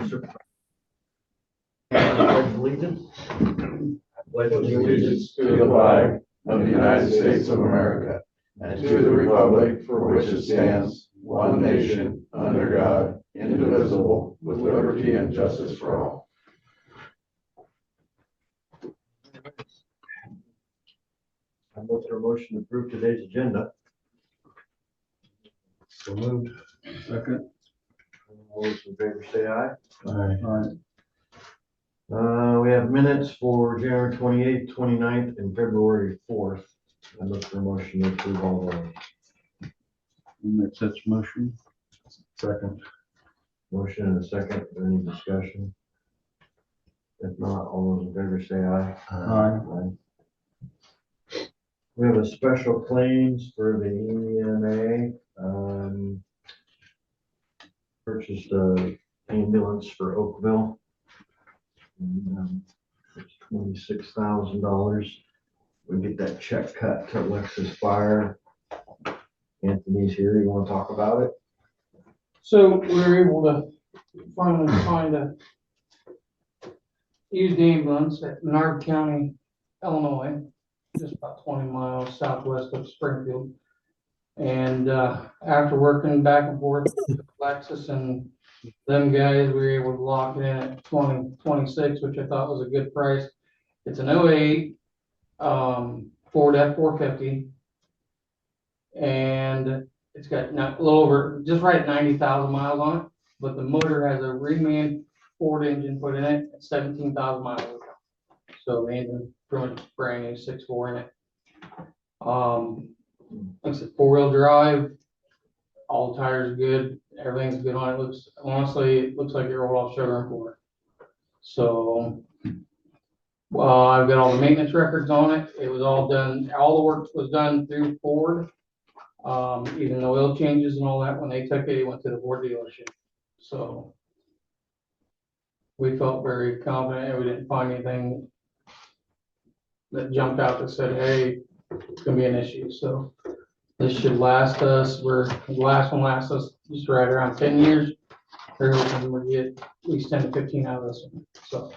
Supervisors. Pledge allegiance. Pledge allegiance to the flag of the United States of America and to the republic for which it stands, one nation, under God, indivisible, with liberty and justice for all. I'm looking for a motion to approve today's agenda. So moved. Second. All those in favor say aye. Aye. We have minutes for January 28th, 29th, and February 4th. I'm looking for a motion to approve all those. Make such motion. Second. Motion and a second. Is there any discussion? If not, all those in favor say aye. Aye. We have a special claims for the EMA. Purchased a ambulance for Oakville. It's $26,000. We get that check cut to Alexis Fire. Anthony's here. You want to talk about it? So we were able to finally find a used ambulance at Menard County, Illinois, just about 20 miles southwest of Springfield. And after working back and forth with Lexus and them guys, we were able to lock it in at 2026, which I thought was a good price. It's an 08 Ford F450, and it's got a little over, just right at 90,000 miles on it, but the motor has a reman Ford engine put in it at 17,000 miles ago. So the engine pretty much brand new 6.4 in it. Like I said, 4-wheel drive, all the tires are good, everything's good on it. Looks, honestly, it looks like it rolled off showroom floor. So I've got all the maintenance records on it. It was all done, all the work was done through Ford. Even the oil changes and all that, when they took it, it went to the Ford dealership. So we felt very confident and we didn't find anything that jumped out that said, hey, it's gonna be an issue. So this should last us, the last one lasts us just right around 10 years. They're hoping we'll get at least 10 to 15 out of this one. So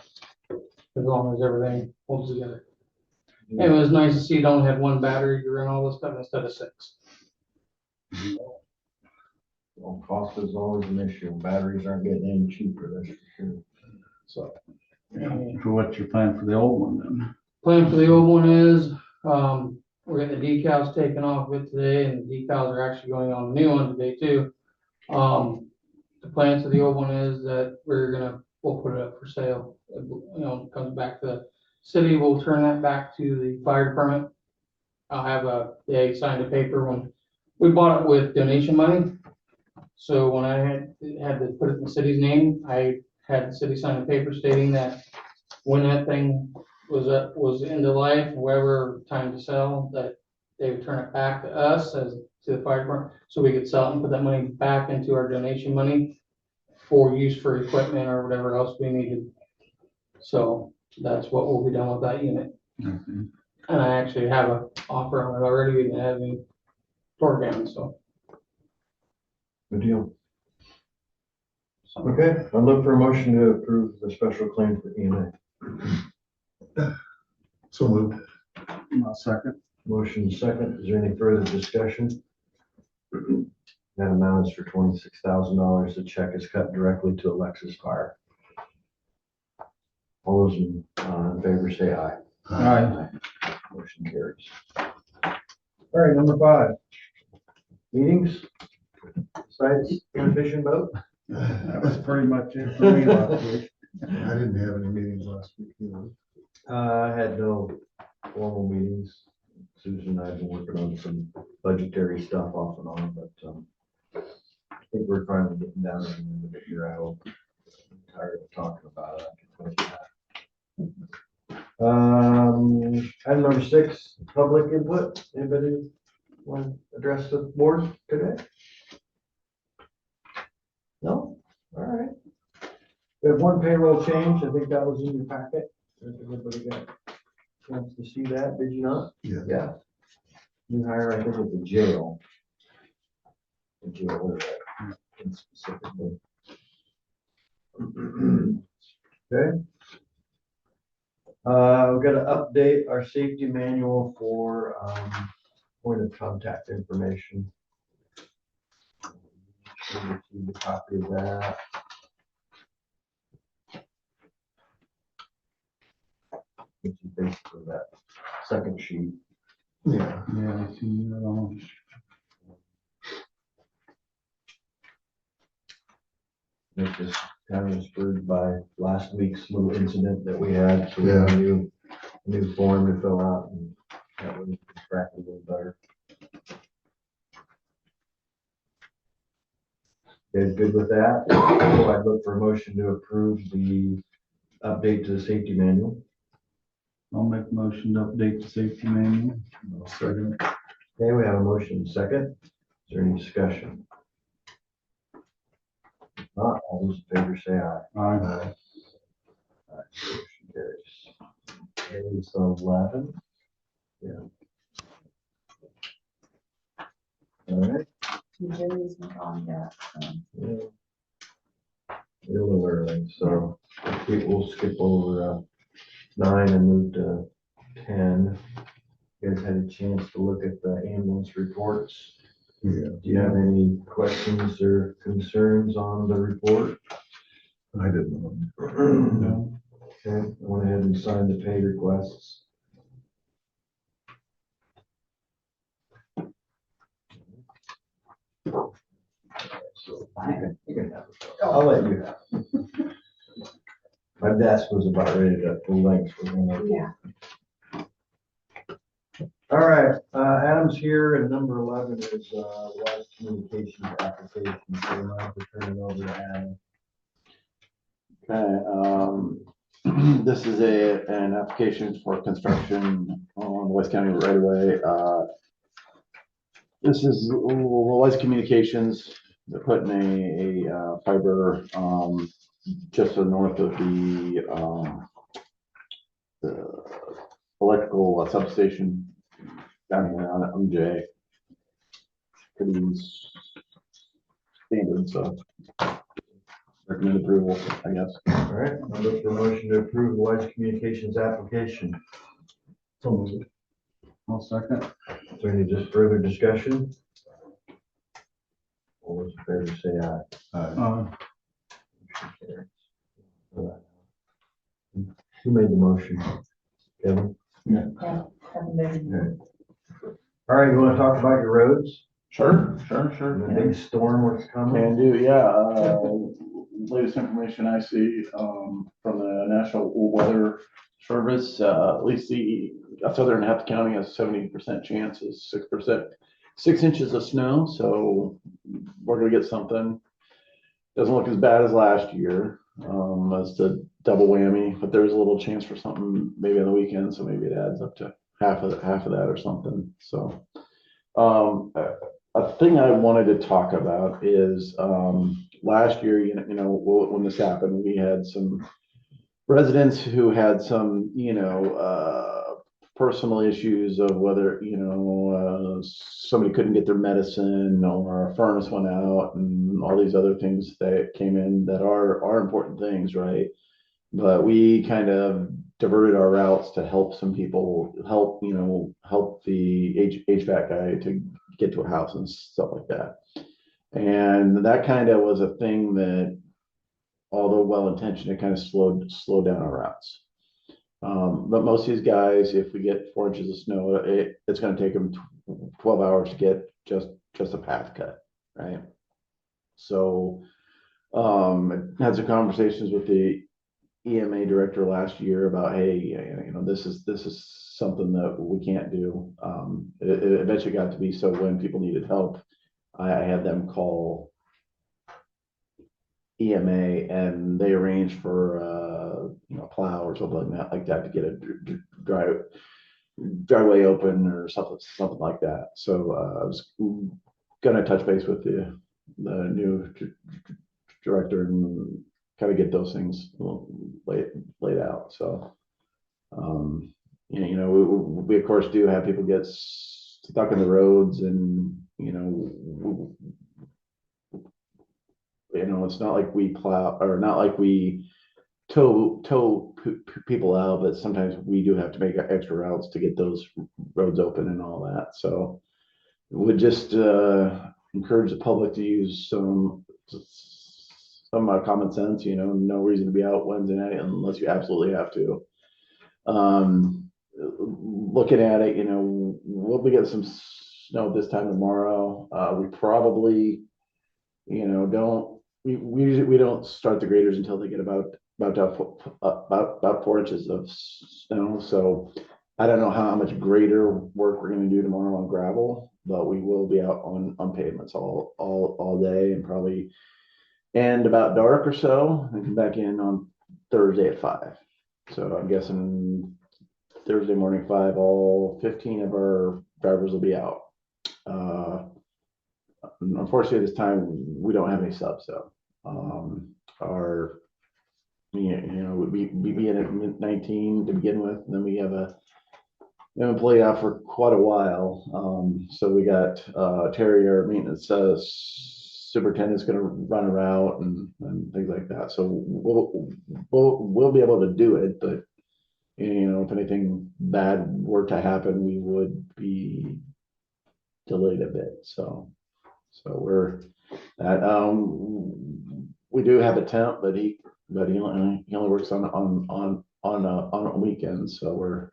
as long as everything holds together. And it was nice to see it only had one battery to run all this stuff instead of 6. Well, cost is always an issue. Batteries aren't getting any cheaper, that's for sure. So For what's your plan for the old one then? plan for the old one is, we're getting the decals taken off of it today, and the decals are actually going on the new one today too. The plan for the old one is that we'll put it up for sale. You know, it comes back to the city, we'll turn that back to the fire department. I'll have they signed a paper when we bought it with donation money. So when I had to put it in the city's name, I had the city sign a paper stating that when that thing was into life, whatever time to sell, that they would turn it back to us as to the fire department, so we could sell it and put that money back into our donation money for use for equipment or whatever else we needed. So that's what will be done with that unit. Mm-hmm. And I actually have an offer on it already. We didn't have any tore down, so. Good deal. Okay, I'll look for a motion to approve the special claim for EMA. So moved. I'll second. Motion second. Is there any further discussion? That amount is for $26,000. The check is cut directly to Alexis Fire. All those in favor say aye. Aye. Motion carries. All right, number 5. Meetings. Besides in a fishing boat. That was pretty much it for me last week. I didn't have any meetings last week, you know. I had no formal meetings. Susan and I have been working on some budgetary stuff off and on, but I think we're finally getting down to the end of the year. I hope. I'm tired of talking about it. I can tell you that. Item number 6, public input. Anybody want to address the board today? No? All right. We have one payroll change. I think that was in your packet. Has everybody got a chance to see that? Did you not? Yeah. Yeah. New hire, I think, at the jail. The jail, specifically. Okay. We're gonna update our safety manual for, point of contact information. Should have received a copy of that. Which is basically that second sheet. Yeah. Yeah, I see that all. It just kind of spurred by last week's little incident that we had, so we have a new form to fill out and that way we can track it a little better. You guys good with that? So I'd look for a motion to approve the update to the safety manual. I'll make a motion to update the safety manual. Second. Okay, we have a motion second. Is there any discussion? If not, all those in favor say aye. Aye. Motion carries. Okay, it's 11. Yeah. All right. Jimmy's not on yet, so. Yeah. We're a little early, so we'll skip over 9 and move to 10. You guys had a chance to look at the ambulance reports. Yeah, Do you have any questions or concerns on the report? I didn't know. No. Okay, I went ahead and signed the pay requests. So you can have it. I'll let you have it. My desk was about ready to full length. Yeah. All right, Adam's here, and number 11 is wireless communications application. So I'm going to turn it over to Adam. Okay, this is an application for construction on West County right away. This is Louisa Communications. They're putting a fiber just to the north of the electrical substation down here on MJ. Pretty standard, so recommend approval, I guess. All right, I'll look for a motion to approve the wireless communications application. So moved. I'll second. Is there any just further discussion? All those in favor say aye. Motion carries. Who made the motion? Kevin? Yeah, haven't been- All right, you want to talk about your roads? Sure. The big storm what's coming? Can do, yeah. Latest information I see from the National Weather Service, at least the southern half the county has 70% chances, 6%, 6 inches of snow. So we're gonna get something. Doesn't look as bad as last year. That's the double whammy, but there's a little chance for something maybe on the weekend. So maybe it adds up to half of that or something. So a thing I wanted to talk about is last year, you know, when this happened, we had some residents who had some, personal issues of whether, somebody couldn't get their medicine or a furnace went out and all these other things that came in that are important things, right? But we kind of diverted our routes to help some people, help the HVAC guy to get to a house and stuff like that. And that kind of was a thing that, although well-intentioned, it kind of slowed down our routes. But most of these guys, if we get 4 inches of snow, it's going to take them 12 hours to get just a path cut, right? So had some conversations with the EMA director last year about, hey, this is something that we can't do. It eventually got to be so when people needed help, I had them call EMA and they arranged for a plow or something like that to get a driveway open or something like that. So I was gonna touch base with the new director and kind of get those things laid out. So we of course do have people get stuck in the roads, and you know, it's not like we plow, or not like we tow people out, but sometimes we do have to make extra routes to get those roads open and all that, so. Would just encourage the public to use some common sense, you know, no reason to be out Wednesday night unless you absolutely have to. Looking at it, you know, we'll be getting some snow this time tomorrow. We probably, you know, we usually don't start the graders until they get about 4 inches of snow. So I don't know how much grader work we're going to do tomorrow on gravel, but we will be out on pavements all day and probably end about dark or so and come back in on Thursday at 5. So I'm guessing Thursday morning 5, all 15 of our drivers will be out. Unfortunately, this time we don't have any subs, so our you know we had 19 to begin with, and then we have an employee out for quite a while. So we got Terry, our maintenance superintendent's going to run a route and things like that. So we'll be able to do it, but you know, if anything bad were to happen, we would be delayed a bit. So we're at, we do have a temp, but he only works on weekends. So we're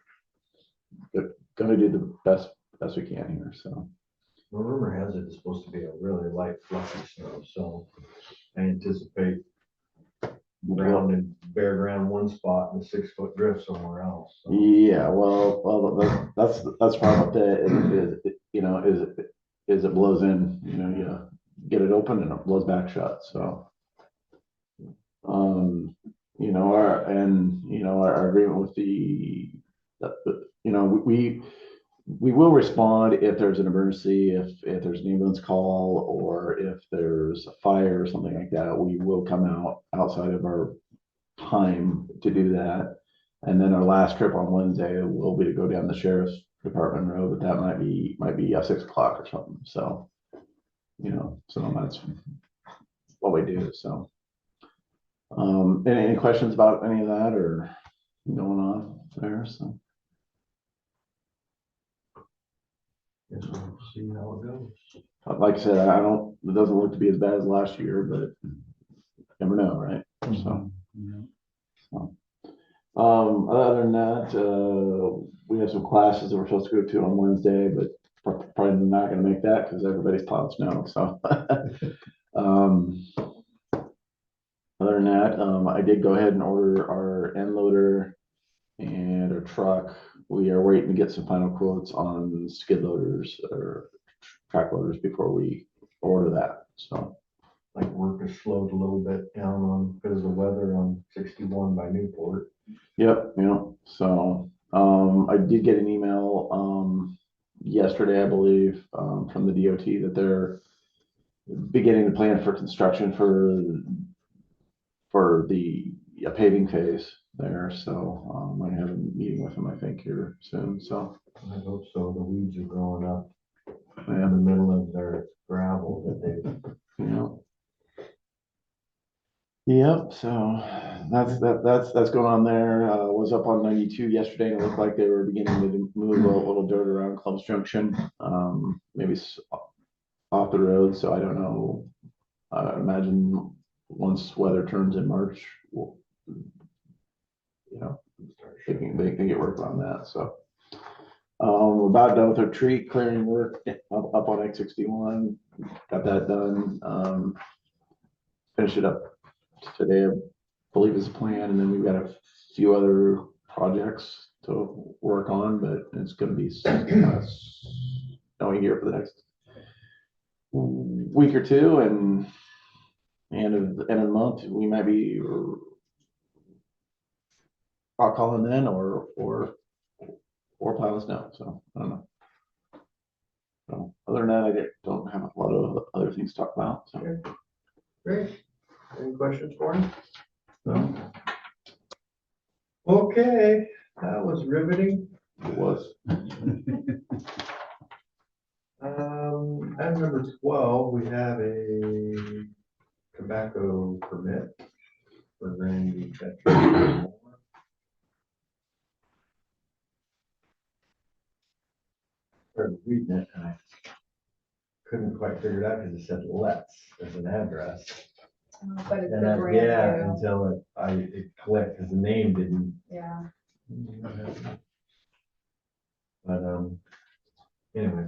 going to do the best we can here. So The rumor has it it's supposed to be a really light fluffy snow, so I anticipate ground and bare ground one spot and a 6-foot drift somewhere else. So. Yeah, well, that's the problem with it, you know, is it blows in, you know, you get it open and it blows back shut. So, you know, our agreement with you know, we will respond if there's an emergency, if there's an ambulance call, or if there's a fire or something like that. We will come outside of our time to do that. And then our last trip on Wednesday will be to go down the sheriff's department road, but that might be 6 o'clock or something. So, you know, so that's what we do. So, any questions about any of that or going on there? So. Guess we'll see how it goes. Like I said, it doesn't look to be as bad as last year, but never know, right? So, other than that, we have some classes that we're supposed to go to on Wednesday, but probably not going to make that because everybody's plowed snow. So, other than that, I did go ahead and order our end loader and our truck. We are waiting to get some final quotes on skid loaders or track loaders before we order that. So, Like work has slowed a little bit down on because of the weather on 61 by Newport. yep. So, I did get an email yesterday, I believe, from the DOT that they're beginning to plan for construction for the paving phase there. So, I'm going to have a meeting with them, I think, here soon. So, I hope so. The weeds are growing up in yeah, the middle of their gravel that they. Yep. So that's going on there. Was up on 92 yesterday, and it looked like they were beginning to move a little dirt around Clubs Junction, maybe off the road. So I don't know. I imagine once weather turns in March, you know, they can get work on that. So we're about done with our tree clearing work up on X61. Got that done. Finish it up today, I believe is the plan, and then we've got a few other projects to work on, but it's going to be snowing here for the next week or two, and end of the month we might be rock hauling then or piling snow. So I don't know. So other than that, I don't have a lot of other things to talk about. So. Okay. Great. Any questions for him? No. Okay, that was riveting. It was. Item number 12, we have a tobacco permit for Randy. Started reading it and I couldn't quite figure it out because it said let's as an address. But it's And a brand yeah, new, until it clicked because the name didn't. yeah. But anyway,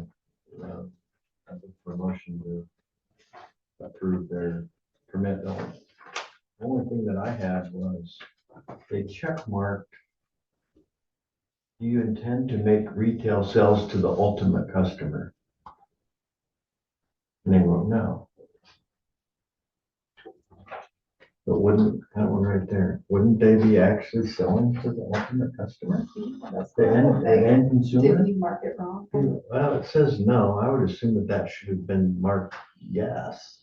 I look for a motion to approve their permit. The only thing that I had was they check marked. Do you intend to make retail sales to the ultimate customer? And they wrote no. But wouldn't, that one right there, wouldn't they be actually selling to the ultimate customer? That's The end Did consumer? we mark it wrong? Well, it says no. I would assume that should have been marked yes.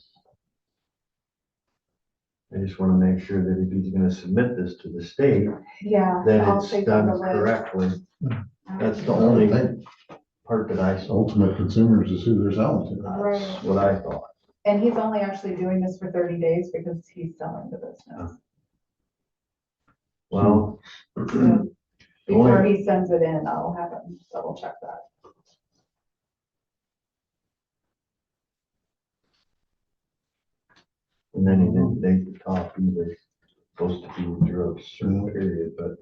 I just want to make sure that if he's going to submit this to the state, Yeah. that I'll it's take on done the list. correctly. That's the only part that I saw. Ultimate consumers is who they're selling to. Right. That's what I thought. And he's only actually doing this for 30 days because he's selling the business. Well, So before he sends it in, I'll have him double check that. and then he didn't date the top either. Supposed to be through a certain period, but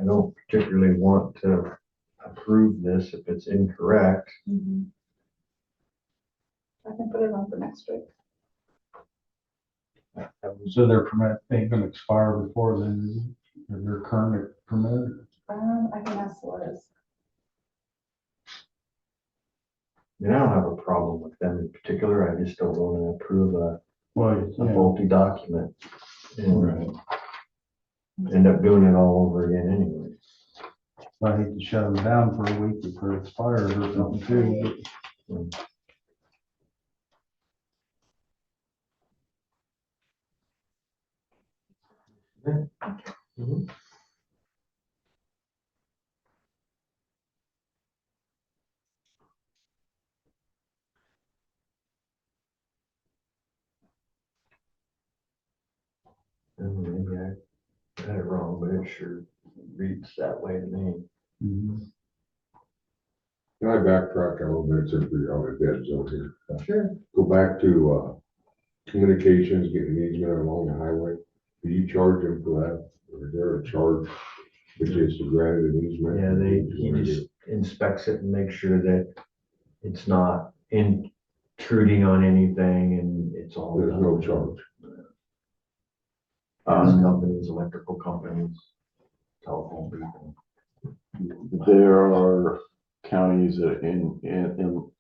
I don't particularly want to approve this if it's incorrect. I can put it on for next week. So their permit ain't gonna expire before then, or their current permit? I can ask Liz. I don't have a problem with them in particular. I just don't want to approve a Well, yeah, faulty document and Right. end up doing it all over again anyway. I hate to shut them down for a week before it expires or something too. Mhm. And maybe I got it wrong, but it sure reads that way to me. Mhm. Can I backtrack a little bit since we're on a dead zone here? Sure. Go back to, communications, getting an easement along the highway. Do you charge them for that? Or is there a charge which is granted an easement? Yeah, he just inspects it and makes sure that it's not intruding on anything and it's all. There's done. no charge. Gas companies, electrical companies, telephone people. There are counties that in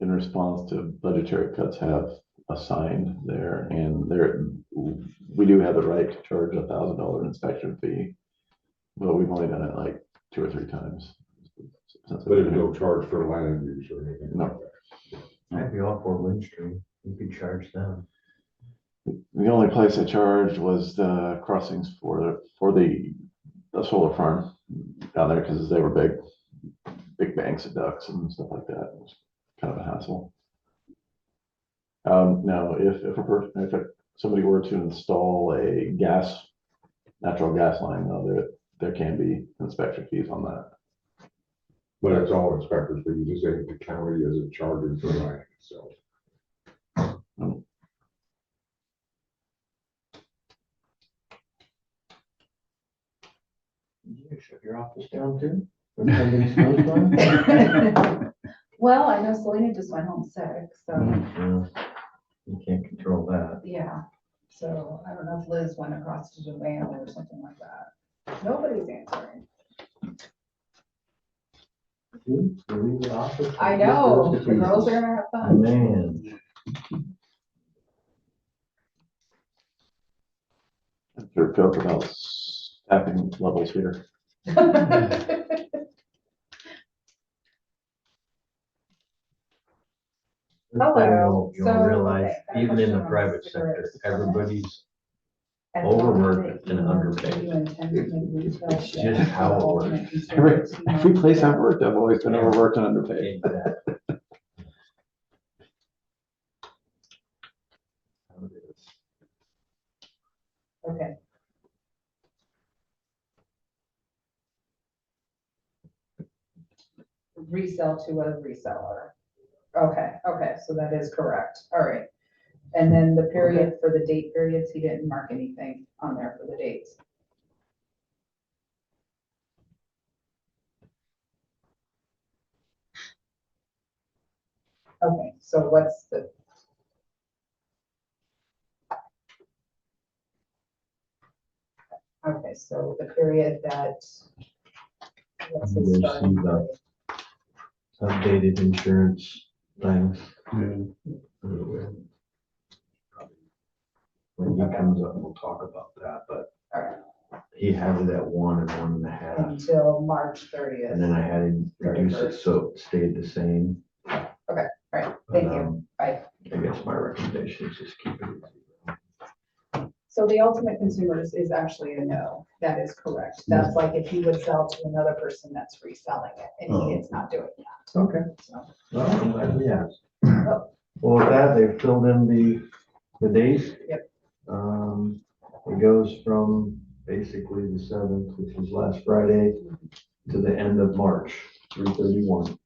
response to budgetary cuts have assigned there, and we do have the right to charge $1,000 inspection fee, but we've only done it like 2 or 3 times. since But I've there's been no here. charge for land use or anything No. like that. I'd be all for Windstream. You could charge them. The only place I charged was the crossings for the solar farm down there, because they were big banks of ducks and stuff like that. It was kind of a hassle. Now, if somebody were to install a natural gas line, though, there can be inspection fees on that. But it's all inspectors, but you just say the county isn't charging for land itself. You shut your office down too? When somebody snows by? Well, I know Selena just went home sick, so, Yeah, you can't control that. yeah. So I don't know if Liz went across to Joanne or something like that. Nobody's answering. See, you leave the office. I and know, it goes to the girls are pieces. gonna have fun. Man, There felt about staffing levels here. Hello. You'll So, realize, okay, I have a even in the question on private cigarettes. sector, everybody's And overworked and do underpaid. you intend to make retail It's just sales how it to all works. consumers? Every place I've worked, I've always been overworked and underpaid. Exactly. resell to a reseller. Okay, okay, so that is correct. All right. And then the period for the date periods, he didn't mark anything on there for the dates. Okay, so what's the? Okay, so the period that. What's his You'll starting see the- period? Updated insurance things. Yeah. When he comes up, we'll talk about that, but Alright. he had it at 1.5, Until March 30th. and then I had him reduce it so it stayed the same. All right, But, thank you. Bye. I guess my recommendation is just keep it. So the ultimate consumers is actually a no. That is correct. That's like if he would sell to another person that's reselling it, and he is not doing that. Okay. So, Well, I'm glad we asked. Well, with that, they've filled in the dates. Yep. It goes from basically the 7th, which was last Friday, to the end of March, 3/31.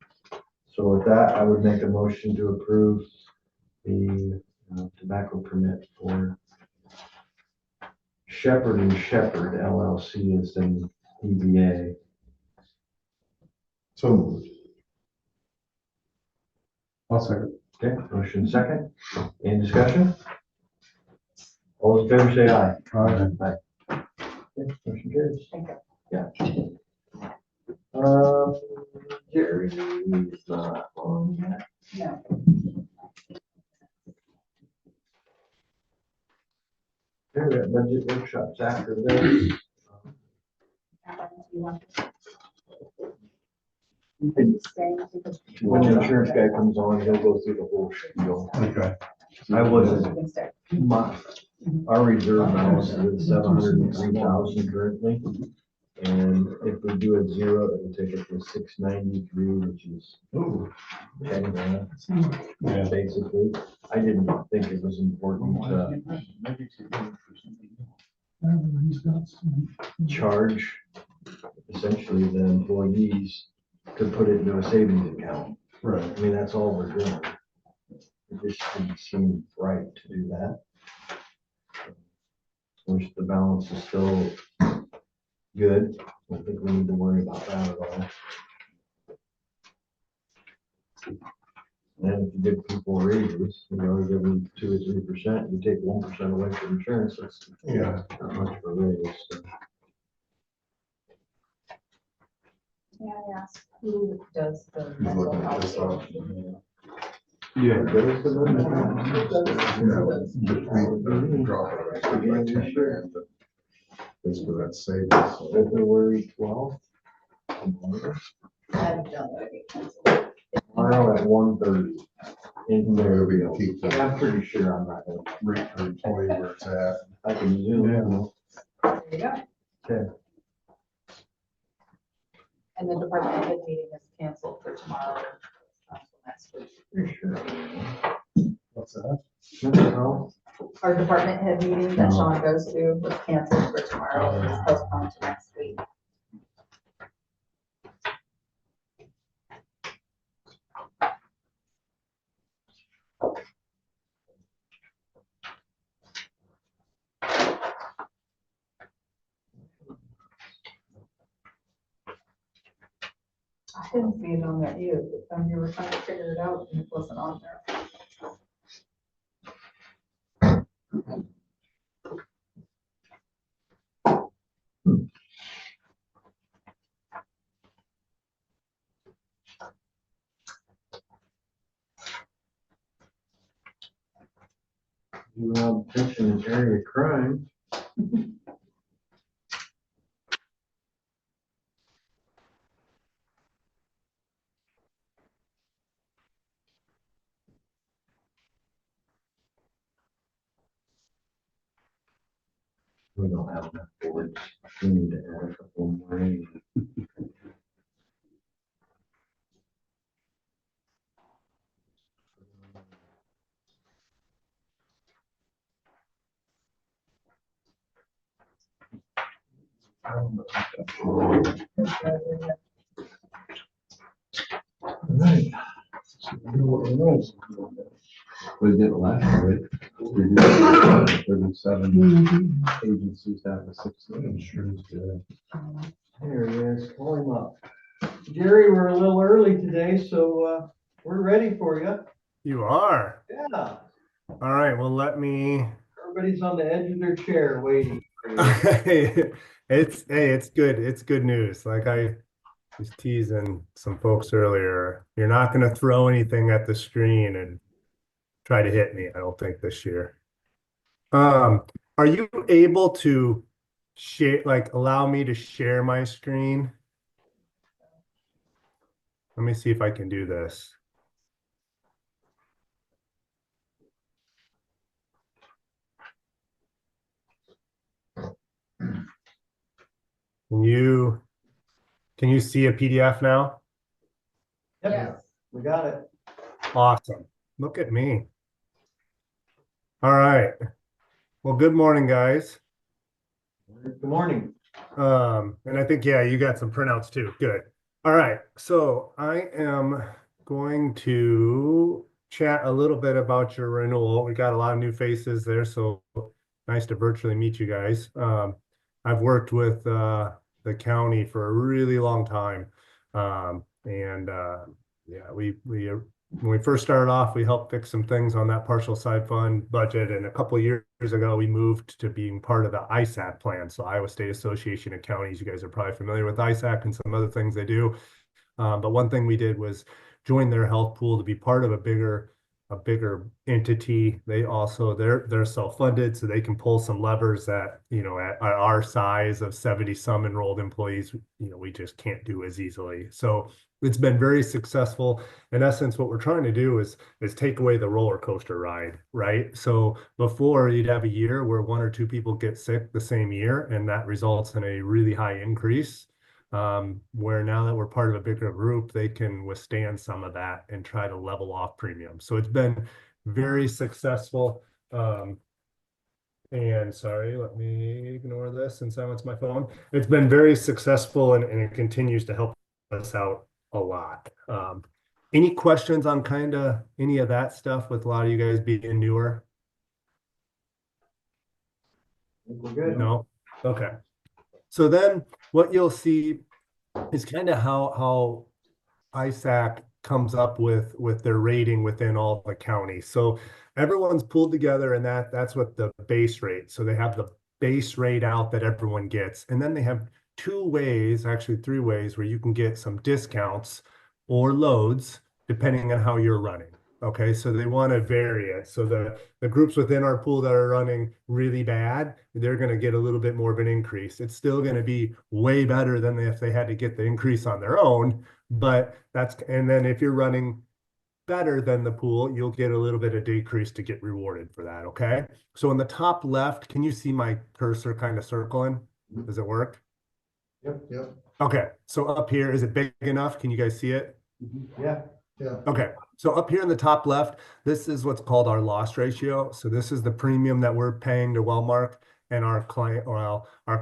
So with that, I would make a motion to approve the tobacco permit for Shepherd and Shepherd LLC as an DBA. So moved. I'll second. Okay, motion second. Any discussion? All those in favor say aye. All right. Aye. Okay, motion carries. Thank you. Yeah. Jerry's not on yet. No. There, that budget workshops after this. You want You can- to stay? Because- When the insurance guy comes on, he'll go through the whole spiel. Okay. I You wasn't, can stay. our reserve balance is at 703,000 currently. And if we do it zero, it will take it to 693, which is 10 grand, Yeah. basically. I didn't think it was important to charge essentially the employees to put it into a savings account. Right. I mean, that's all we're doing. It just didn't seem right to do that. Which the balance is still good. I don't think we need to worry about that at all. And if you give people raises, you know, you give them 2 or 3%, you take 1% away from insurance, that's Yeah. not much of a raise. So. May I ask who does the He's mental looking at health? this option. Yeah. There's the limit. Between drop it by 10 grand, but it's for that savings. So February 12th. Tomorrow I don't know if it cancels. at 1:30. In Maybe we there. can keep the I'm pretty sure I'm not gonna, rate per employee where it's at. I can zoom in. There you go. Okay. And the department head meeting is canceled for tomorrow. Next week. Pretty sure. What's that? No, Our department head meeting that Sean goes to was canceled for tomorrow. It's postponed to next week. I didn't see it on there either, but then you were trying to figure it out and it wasn't on there. Pension is area crime. We don't have enough boards. We need to add a couple more. in. right. We did it last year, right? We did 37 agencies down to 16. Sure is good. There he is, call him up. Jerry, we're a little early today, so we're ready for you. You are. Yeah, All right. Well, let me. everybody's on the edge of their chair waiting for you. It's good. It's good news. Like I was teasing some folks earlier, you're not going to throw anything at the screen and try to hit me, I don't think this year. Are you able to share, like allow me to share my screen? Let me see if I can do this. Can you see a PDF now? Yep, Yes. we got it. Awesome. Look at me. All right. Well, good morning, guys. Good morning. And I think, yeah, you got some printouts too. Good. All right. So I am going to chat a little bit about your renewal. We got a lot of new faces there, so nice to virtually meet you guys. I've worked with the county for a really long time. Yeah, when we first started off, we helped fix some things on that partial side fund budget. And a couple of years ago, we moved to being part of the ISAC plan. So Iowa State Association of Counties, you guys are probably familiar with ISAC and some other things they do. But one thing we did was join their health pool to be part of a bigger entity. They're self-funded, so they can pull some levers that, at our size of 70 some enrolled employees, we just can't do as easily. So it's been very successful. In essence, what we're trying to do is take away the roller coaster ride, right? So before, you'd have a year where one or two people get sick the same year, and that results in a really high increase. Where now that we're part of a bigger group, they can withstand some of that and try to level off premium. So it's been very successful. And sorry, let me ignore this and silence my phone. It's been very successful, and it continues to help us out a lot. Any questions on kind of any of that stuff with a lot of you guys being newer? I think we're good. No? Okay. So then what you'll see is kind of how ISAC comes up with their rating within all the counties. So everyone's pulled together, and that's what the base rate. So they have the base rate out that everyone gets. And then they have two ways, actually three ways, where you can get some discounts or loads depending on how you're running. Okay, so they want to vary it. So the groups within our pool that are running really bad, they're going to get a little bit more of an increase. It's still going to be way better than if they had to get the increase on their own. And then if you're running better than the pool, you'll get a little bit of decrease to get rewarded for that. Okay. So in the top left, can you see my cursor kind of circling? Does it work? Yep. Okay. So up here, is it big enough? Can you guys see it? Yeah. Okay, so up here in the top left, this is what's called our loss ratio. So this is the premium that we're paying to Wellmark, and our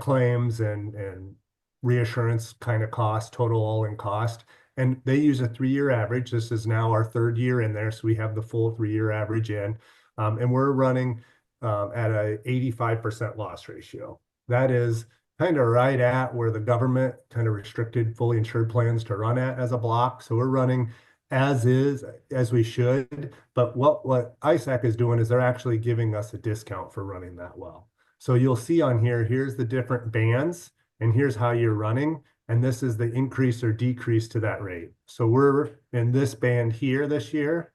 claims and reassurance kind of cost, total all-in cost. And they use a 3-year average. This is now our 3rd year in there, so we have the full 3-year average in. And we're running at a 85% loss ratio. That is kind of right at where the government kind of restricted fully insured plans to run at as a block. So we're running as is, as we should. But what ISAC is doing is they're actually giving us a discount for running that well. So you'll see on here, here's the different bands, and here's how you're running. And this is the increase or decrease to that rate. So we're in this band here this year.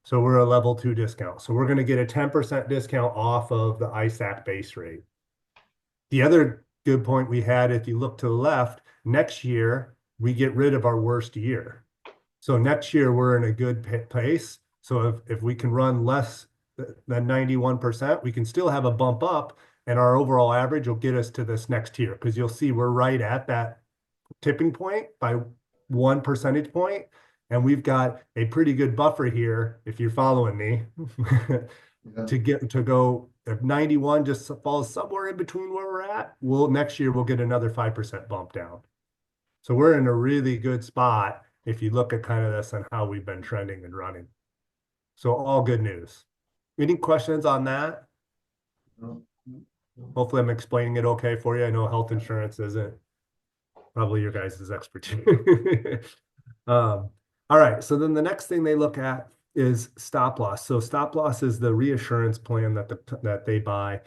So we're a level 2 discount. So we're going to get a 10% discount off of the ISAC base rate. The other good point we had, if you look to the left, next year, we get rid of our worst year. So next year, we're in a good place. So if we can run less than 91%, we can still have a bump up, and our overall average will get us to this next year, because you'll see we're right at that tipping point by 1 percentage point, and we've got a pretty good buffer here, if you're following me, to go. If 91 just falls somewhere in between where we're at, next year we'll get another 5% bump down. So we're in a really good spot. if you look at kind of this and how we've been trending and running. So all good news. Any questions on that? No. Hopefully I'm explaining it okay for you. I know health insurance isn't probably your guys' expertise. All right, so then the next thing they look at is stop loss. So stop loss is the reassurance plan that they buy,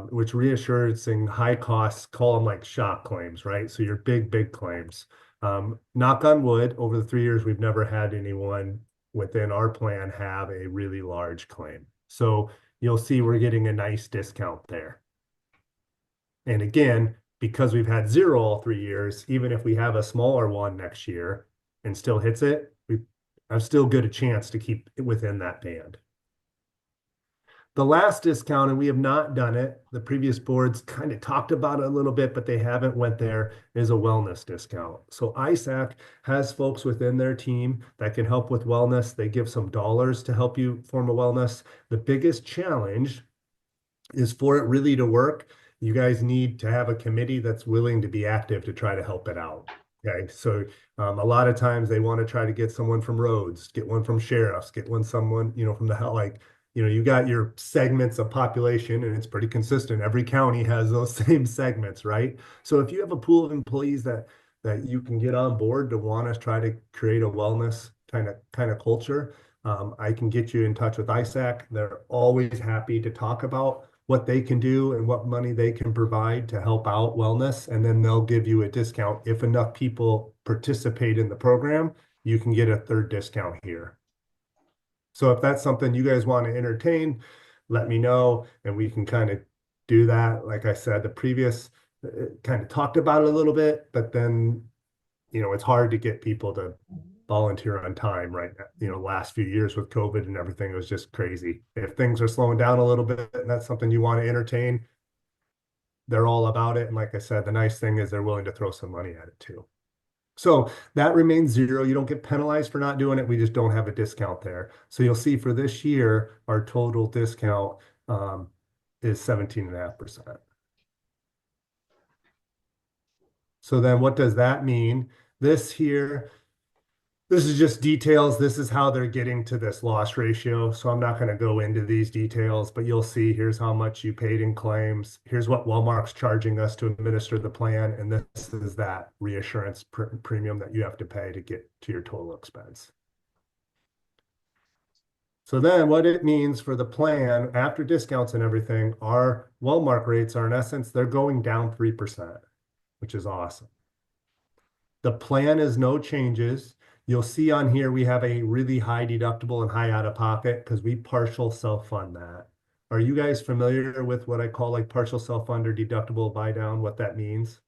which reassuring high costs, call them like shock claims, right? So your big claims. Knock on wood, over the 3 years, we've never had anyone within our plan have a really large claim. So you'll see we're getting a nice discount there. And again, because we've had zero all 3 years, even if we have a smaller one next year and still hits it, we have still good a chance to keep it within that band. The last discount, and we have not done it, the previous boards kind of talked about it a little bit, but they haven't went there, is a wellness discount. So ISAC has folks within their team that can help with wellness. They give some dollars to help you form a wellness. The biggest challenge is for it really to work, you guys need to have a committee that's willing to be active to try to help it out. Okay, so a lot of times they want to try to get someone from roads, get one from sheriffs, get someone, from the hell, like, you got your segments of population and it's pretty consistent. Every county has those same segments, right? So if you have a pool of employees that you can get on board to want to try to create a wellness kind of culture, I can get you in touch with ISAC. They're always happy to talk about what they can do and what money they can provide to help out wellness. And then they'll give you a discount. If enough people participate in the program, you can get a third discount here. So if that's something you guys want to entertain, let me know and we can kind of do that. Like I said, the previous kind of talked about it a little bit, but then, it's hard to get people to volunteer on time right now. Last few years with COVID and everything, it was just crazy. If things are slowing down a little bit and that's something you want to entertain, they're all about it. And like I said, the nice thing is they're willing to throw some money at it too. So that remains zero. You don't get penalized for not doing it. We just don't have a discount there. So you'll see for this year, our total discount is 17.5%. So then what does that mean? This is just details. This is how they're getting to this loss ratio. So I'm not going to go into these details, but you'll see here's how much you paid in claims. Here's what Wellmark's charging us to administer the plan. And this is that reassurance premium that you have to pay to get to your total expense. So then what it means for the plan after discounts and everything, our Wellmark rates are in essence, they're going down 3%, which is awesome. The plan is no changes. You'll see on here, we have a really high deductible and high out of pocket because we partial self-fund that. Are you guys familiar with what I call like partial self-fund or deductible buy down, what that means?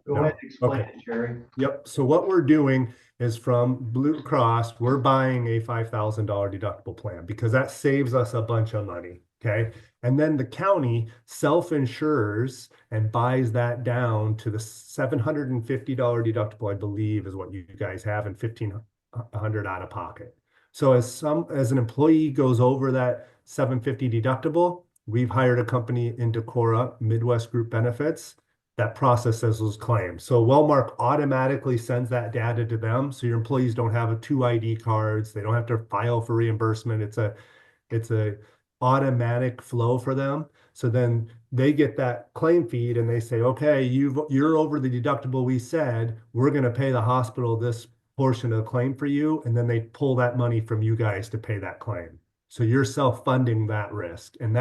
Go ahead and explain it, Jerry. Yep. So what we're doing is from Blue Cross, we're buying a $5,000 deductible plan because that saves us a bunch of money. Okay. And then the county self-insures and buys that down to the $750 deductible, I believe is what you guys have, and $1,500 out of pocket. So as an employee goes over that $750 deductible, we've hired a company in Decorah, Midwest Group Benefits, that processes those claims. So Wellmark automatically sends that data to them. So your employees don't have two ID cards. They don't have to file for reimbursement. It's a automatic flow for them. So then they get that claim feed and they say, okay, you're over the deductible we said, we're going to pay the hospital this portion of the claim for you. And then they pull that money from you guys to pay that claim. So you're self-funding that risk. And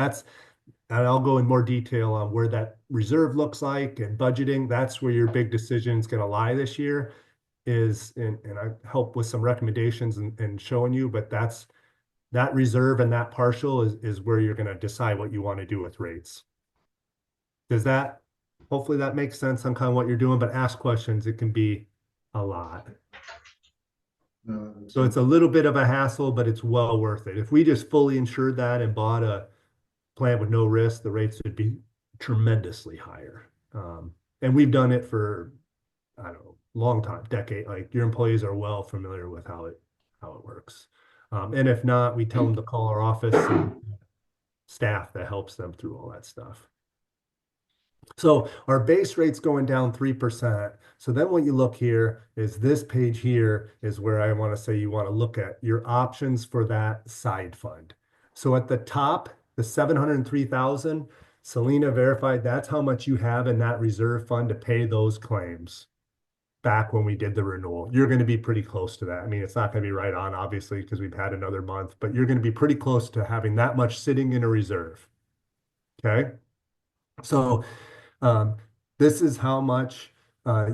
I'll go in more detail on where that reserve looks like and budgeting. That's where your big decision is going to lie this year and I help with some recommendations and showing you, but that reserve and that partial is where you're going to decide what you want to do with rates. Hopefully that makes sense on kind of what you're doing, but ask questions. It can be a lot. So it's a little bit of a hassle, but it's well worth it. If we just fully insured that and bought a plan with no risk, the rates would be tremendously higher. And we've done it for, I don't know, long time, decade. Like your employees are well familiar with how it works. And if not, we tell them to call our office and staff that helps them through all that stuff. So our base rate's going down 3%. So then what you look here is this page here is where I want to say you want to look at your options for that side fund. So at the top, the 703,000, Selena verified that's how much you have in that reserve fund to pay those claims back when we did the renewal. You're going to be pretty close to that. I mean, it's not going to be right on, obviously, because we've had another month, but you're going to be pretty close to having that much sitting in a reserve. Okay. So um, this is how much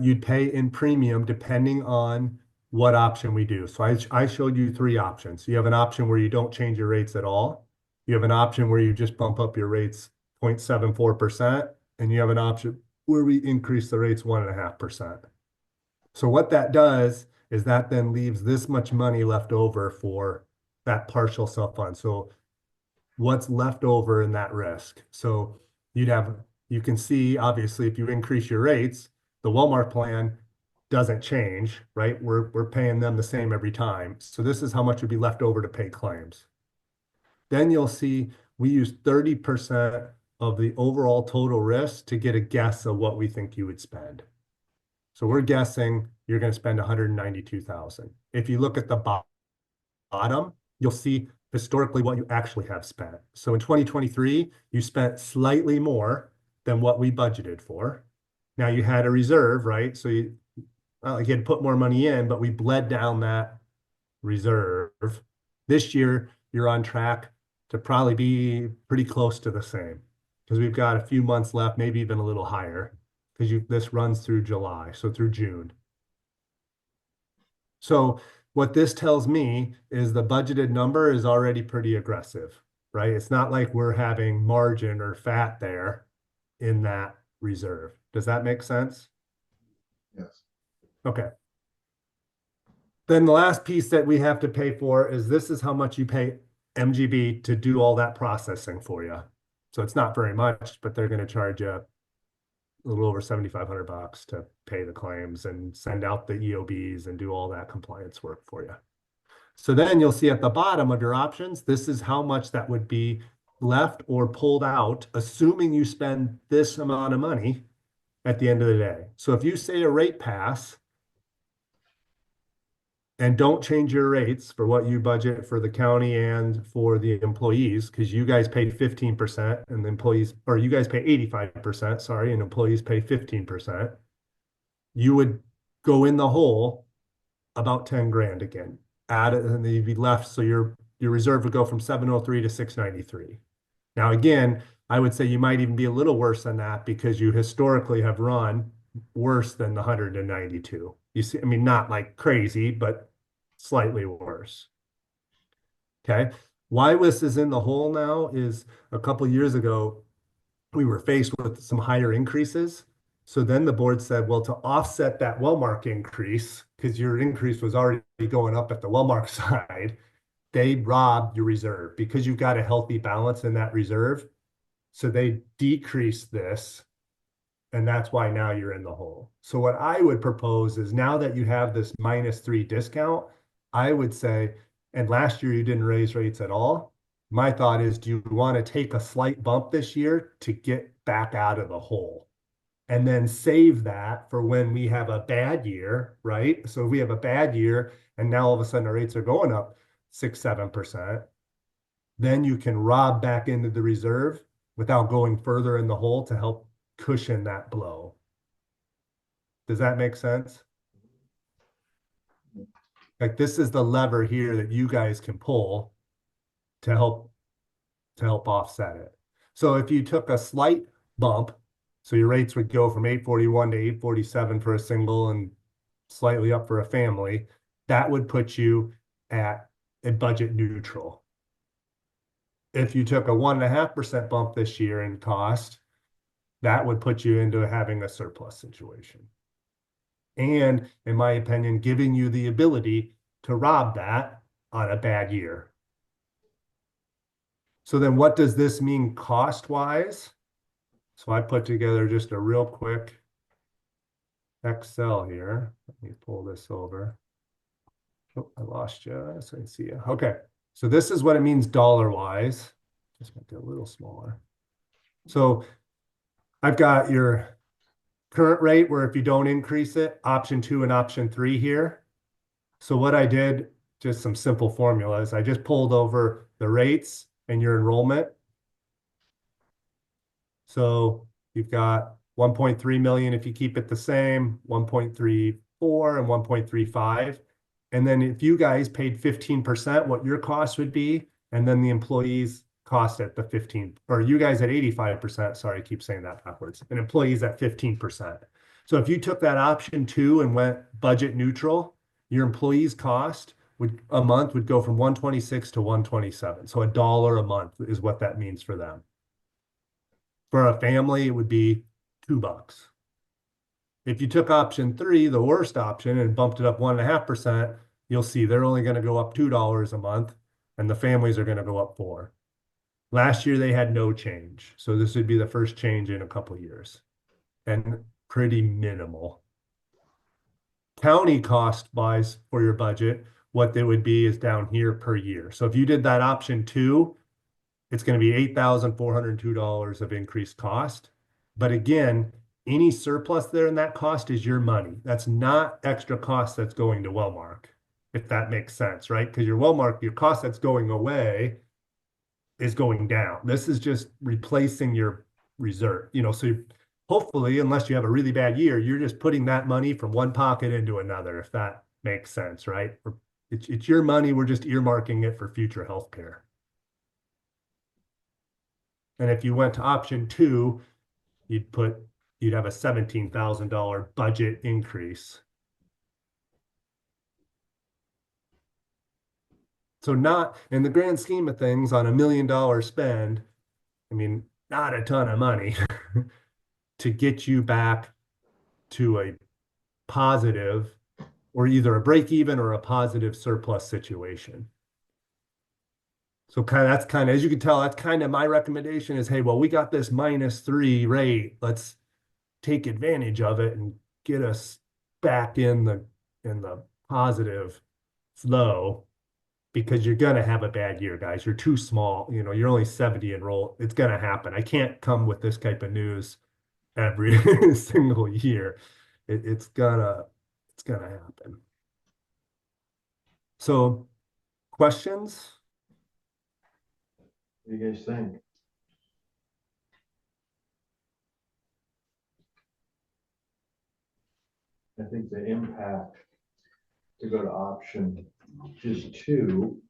you'd pay in premium depending on what option we do. So I showed you three options. You have an option where you don't change your rates at all. You have an option where you just bump up your rates 0.74%, and you have an option where we increase the rates 1.5%. So what that does is that then leaves this much money left over for that partial self-fund. So what's left over in that risk? So you can see, obviously, if you increase your rates, the Walmart plan doesn't change, right? We're paying them the same every time. So this is how much would be left over to pay claims. Then you'll see we use 30% of the overall total risk to get a guess of what we think you would spend. So we're guessing you're going to spend 192,000. If you look at the bottom, you'll see historically what you actually have spent. So in 2023, you spent slightly more than what we budgeted for. Now you had a reserve, right? So you had put more money in, but we bled down that reserve. This year, you're on track to probably be pretty close to the same because we've got a few months left, maybe even a little higher because this runs through July, so through June. So what this tells me is the budgeted number is already pretty aggressive, right? It's not like we're having margin or fat there in that reserve. Does that make sense? Yes. Okay. Then the last piece that we have to pay for is this is how much you pay MGB to do all that processing for you. So it's not very much, but they're going to charge you a little over $7,500 to pay the claims and send out the EOBs and do all that compliance work for you. So then you'll see at the bottom of your options, this is how much that would be left or pulled out, assuming you spend this amount of money at the end of the day. So if you say a rate pass and don't change your rates for what you budget for the county and for the employees, because you guys pay 15% and the employees, or you guys pay 85%, sorry, and employees pay 15%, you would go in the hole about 10 grand again. Add it, and then you'd be left. So your reserve would go from 703 to 693. Now, again, I would say you might even be a little worse than that because you historically have run worse than the 192. You see, I mean, not like crazy, but slightly worse. Okay. Why this is in the hole now is a couple years ago, we were faced with some higher increases. So then the board said, well, to offset that Wellmark increase, because your increase was already going up at the Wellmark side, they robbed your reserve because you've got a healthy balance in that reserve. So they decreased this, and that's why now you're in the hole. So what I would propose is now that you have this -3 discount, I would say, and last year you didn't raise rates at all. My thought is, do you want to take a slight bump this year to get back out of the hole? And then save that for when we have a bad year, right? So if we have a bad year and now all of a sudden our rates are going up 6, 7%, then you can rob back into the reserve without going further in the hole to help cushion that blow. Does that make sense? Like this is the lever here that you guys can pull to help offset it. So if you took a slight bump, so your rates would go from 841 to 847 for a single and slightly up for a family, that would put you at a budget neutral. If you took a 1.5% bump this year in cost, that would put you into having a surplus situation. And in my opinion, giving you the ability to rob that on a bad year. So then what does this mean cost-wise? So I put together just a real quick Excel here. Let me pull this over. Oh, I lost you. So I can see you. Okay. So this is what it means dollar-wise. Just make it a little smaller. So I've got your current rate where if you don't increase it, option 2 and option 3 here. So what I did, just some simple formulas, I just pulled over the rates and your enrollment. So you've got 1.3 million if you keep it the same, 1.34 and 1.35. And then if you guys paid 15%, what your cost would be, and then the employees cost at the 15, or you guys at 85%, sorry, I keep saying that backwards, and employees at 15%. So if you took that option 2 and went budget neutral, your employees cost would a month would go from 126 to 127. So $1 a month is what that means for them. For a family, it would be $2. If you took option 3, the worst option, and bumped it up 1.5%, you'll see they're only going to go up $2 a month, and the families are going to go up 4. Last year they had no change, so this would be the first change in a couple of years, and pretty minimal. County cost wise for your budget, what they would be is down here per year. So if you did that option 2, it's going to be $8,402 of increased cost. But again, any surplus there in that cost is your money. That's not extra cost that's going to Wellmark, if that makes sense, right? Because your Wellmark, your cost that's going away is going down. This is just replacing your reserve, so hopefully, unless you have a really bad year, you're just putting that money from one pocket into another, if that makes sense, right? It's your money. We're just earmarking it for future healthcare. And if you went to option 2, you'd have a $17,000 budget increase. So not in the grand scheme of things on $1 million spend, I mean, not a ton of money to get you back to a positive or either a break even or a positive surplus situation. So that's kind of, as you can tell, that's kind of my recommendation is, hey, well, we got this -3 rate. Let's take advantage of it and get us back in the positive flow, because you're gonna have a bad year, guys. You're too small. You're only 70 enrolled. It's gonna happen. I can't come with this type of news every single year. It's gonna happen. So, questions? What do you guys think? I think the impact to go to option just 2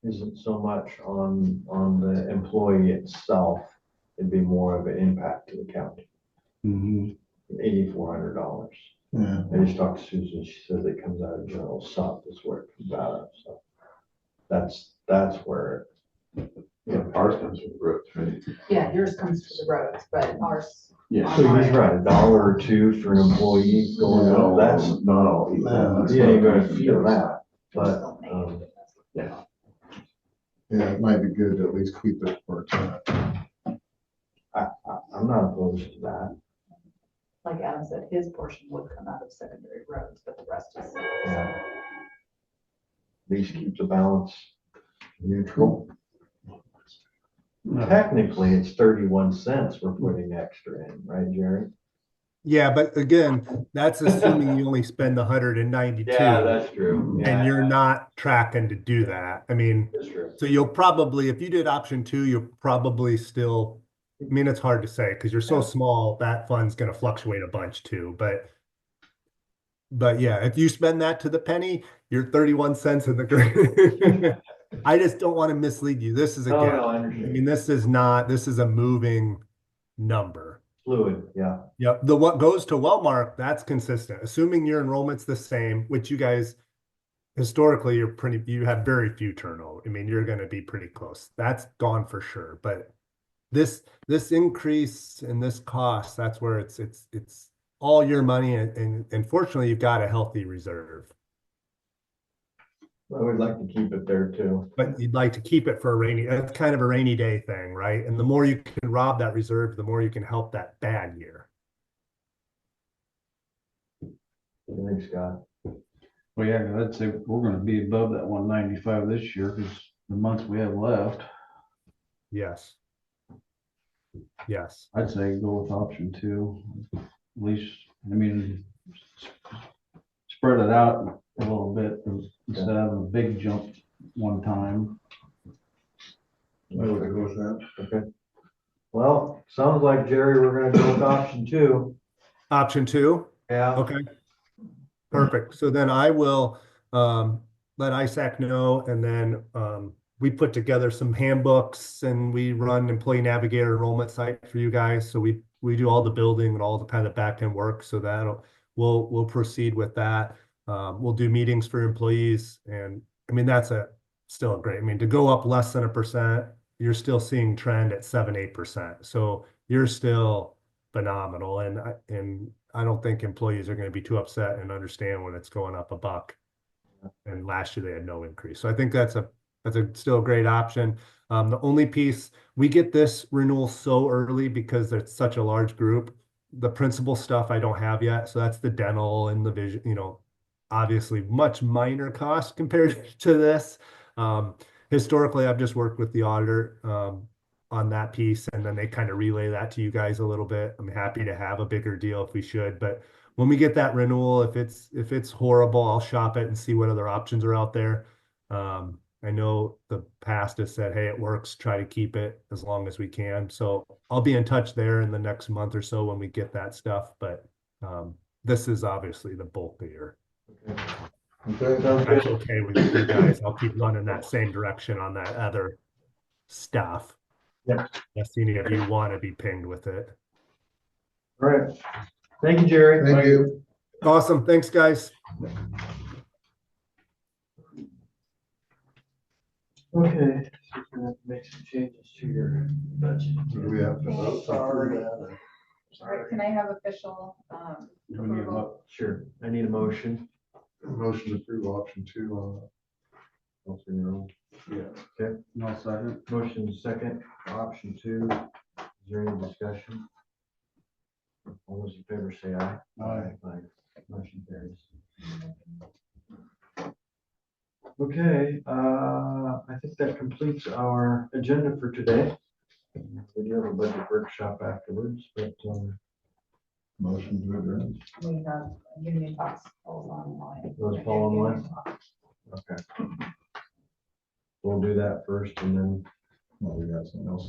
isn't so much on the employee itself. It'd be more of an impact to the county. $8,400. Yeah. I just talked to Susan. She says it comes out of general sub. That's where it comes out of. So that's where Ours comes from the roads, right? Yeah, yours comes to the roads, but ours. Yeah. So he's right, $1 or $2 for an employee going up. That's not all. yeah, you're gonna feel that, but Yeah. Yeah, it might be good to at least keep it for a time. I'm not opposed to that. Like Adam said, his portion would come out of secondary roads, but the rest is. Yeah. At least keep the balance neutral. Technically, it's 31 cents we're putting extra in, right, Jerry? Yeah, but again, that's assuming you only spend 192. that's true. And you're not tracking to do that. I mean, That's true. so you'll probably, if you did option 2, you'll probably still, I mean, it's hard to say because you're so small, that fund's going to fluctuate a bunch too. But yeah, if you spend that to the penny, you're 31 cents in the green. I just don't want to mislead you. This is a guess. I I understand. mean, this is a moving number. Fluid, yeah. Yep. What goes to Wellmark, that's consistent. Assuming your enrollment's the same, which you guys historically you have very few turnover. I mean, you're going to be pretty close. That's gone for sure. But this increase in this cost, that's where it's all your money, and fortunately you've got a healthy reserve. I would like to keep it there too. But you'd like to keep it for that's kind of a rainy day thing, right? And the more you can rob that reserve, the more you can help that bad year. Thanks, Scott. Well, yeah, I'd say we're gonna be above that 195 this year because the months we have left. Yes. Yes. I'd say go with option 2. At least, I mean, spread it out a little bit instead of a big jump one time. I would agree with that. Okay. Well, sounds like, Jerry, we're gonna go with option 2. Option 2? Yeah. Okay. Perfect. So then I will let ISAC know, and then we put together some handbooks and we run employee navigator enrollment site for you guys. So we do all the building and all the kind of back end work. So that'll we'll proceed with that. We'll do meetings for employees, and I mean that's still a great. I mean, to go up less than 1%, you're still seeing trend at 7-8%. So you're still phenomenal, and I don't think employees are going to be too upset and understand when it's going up $1. And last year they had no increase. So I think that's still a great option. The only piece, we get this renewal so early because it's such a large group. The principal stuff I don't have yet. So that's the dental and the vision, obviously much minor cost compared to this. Historically, I've just worked with the auditor on that piece, and then they kind of relay that to you guys a little bit. I'm happy to have a bigger deal if we should, but when we get that renewal, if it's horrible, I'll shop it and see what other options are out there. I know the past has said, hey, it works, try to keep it as long as we can. So I'll be in touch there in the next month or so when we get that stuff. But this is obviously the bulk of your. Okay, sounds That's good. okay with you guys. I'll keep running that same direction on that other stuff. Yep. Unless any of you want to be pinged with it. All right. Thank you, Jerry. Thank you. Awesome. Thanks, guys. Okay, so we're gonna have to make some changes to your budget. Do we have to vote to approve that? or- Sorry, can I have official, Do we need a approval? Sure, I need a motion. Motion to approve option 2 on. Councilor Nero. No second? Motion second, option 2. Is there any discussion? All those in favor say aye. Aye. Motion carries. Okay, I think that completes our agenda for today. We do have a budget workshop afterwards, but, Motion to adjourn. We have union tax falls online. Those fall online? Okay. We'll do that first and then Well, we got something else.